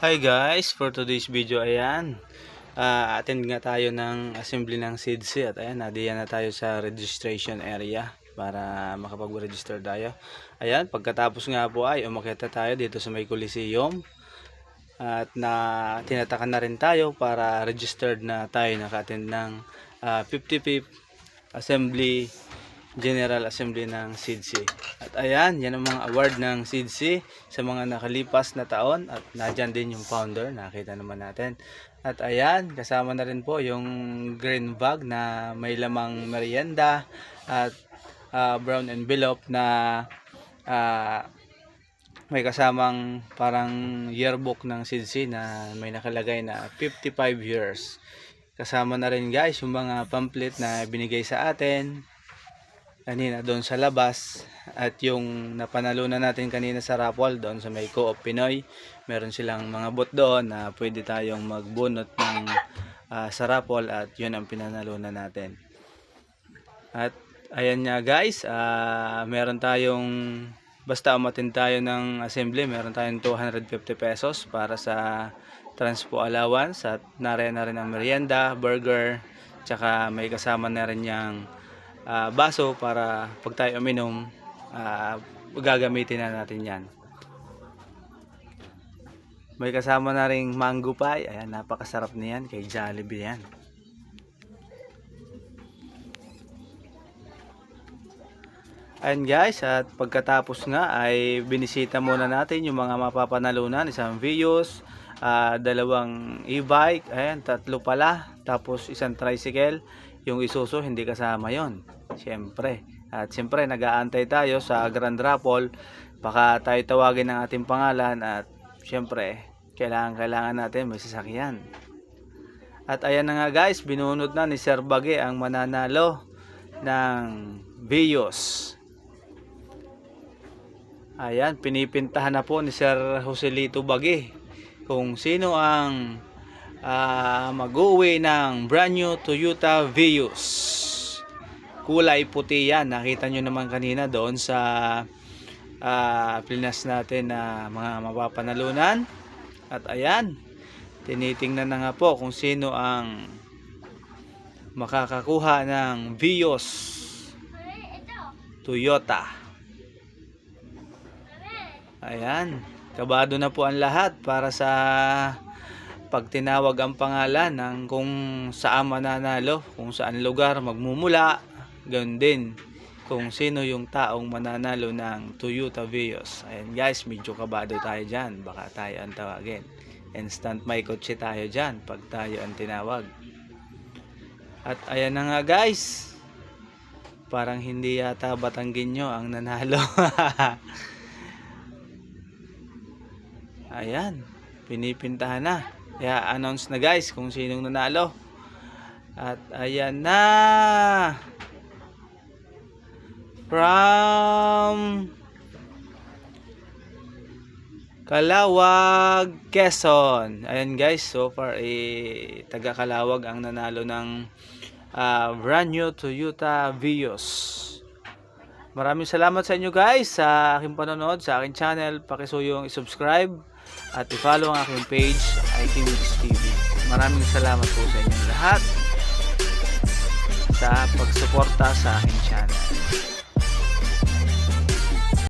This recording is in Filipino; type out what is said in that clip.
Hi guys, for today's video ayan, attend nga tayo ng assembly ng SIDSI at ayan, nadiyan na tayo sa registration area para makapag-register tayo. Ayan, pagkatapos nga po ay umakyat na tayo dito sa may Coliseum at tinatakan na rin tayo para registered na tayo naka-attend ng 55th assembly General Assembly ng SIDSI. At ayan, yan ang mga award ng SIDSI sa mga nakalipas na taon at nadyan din yung founder, nakita naman natin. At ayan, kasama na rin po yung green bag na may lamang merienda at brown envelope na may kasamang parang yearbook ng SIDSI na may nakalagay na 55 years. Kasama na rin guys yung mga pamphlet na binigay sa atin kanina doon sa labas at yung napanalunan natin kanina sa raffle doon sa may Co-op Pinoy. Meron silang mga bot doon na pwede tayong magbunot ng sa raffle at yun ang pinanalunan natin. At ayan nga guys, meron tayong basta umatin tayo ng assembly, meron tayong 250 pesos para sa transpo allowance at nariyan na rin ang merienda, burger, tsaka may kasama na rin yung baso para pag tayo uminom, gagamitin na natin yan. May kasama na ring mango pie. Ayan, napakasarap niyan, kay Jollibee yan. Ayan guys, at pagkatapos nga ay binisita muna natin yung mga mapapanalunan. Isang Vios, dalawang e-bike, ayan, 3 pala, tapos isang tricycle. Yung Isuzu hindi kasama yon, siyempre. At siyempre nag-aantay tayo sa Grand Raffle, baka tayo tawagin ng ating pangalan at siyempre kailangan natin may sasakyan. At ayan na nga guys, binunod na ni Sir Bage ang mananalo ng Vios. Ayan, pinipintahan na po ni Sir Joselito Bage kung sino ang mag-uwi ng brand new Toyota Vios. Kulay puti yan. Nakita nyo naman kanina doon sa plinas natin na mga mapapanalunan. At ayan, tinitingnan na nga po kung sino ang makakakuha ng Vios Toyota. Ayan, kabado na po ang lahat para sa pag tinawag ang pangalan ng kung saan mananalo, kung saan lugar magmumula, ganoon din kung sino yung taong mananalo ng Toyota Vios. Ayan guys, medyo kabado tayo dyan, baka tayo ang tawagin. Instant may kotse tayo dyan pag tayo ang tinawag. At ayan na nga guys, parang hindi yata Batanggenyo ang nanalo. Ayan, pinipintahan na. Kaya announce na guys kung sinong nanalo. At ayan na, from Calawag, Quezon. Ayan guys, so far taga Calawag ang nanalo ng brand new Toyota Vios. Maraming salamat sa inyo guys sa aking panonood sa aking channel. Pakisuyong i-subscribe at i-follow ang aking page, ITWoods TV. Maraming salamat po sa inyong lahat sa pagsuporta sa aking channel.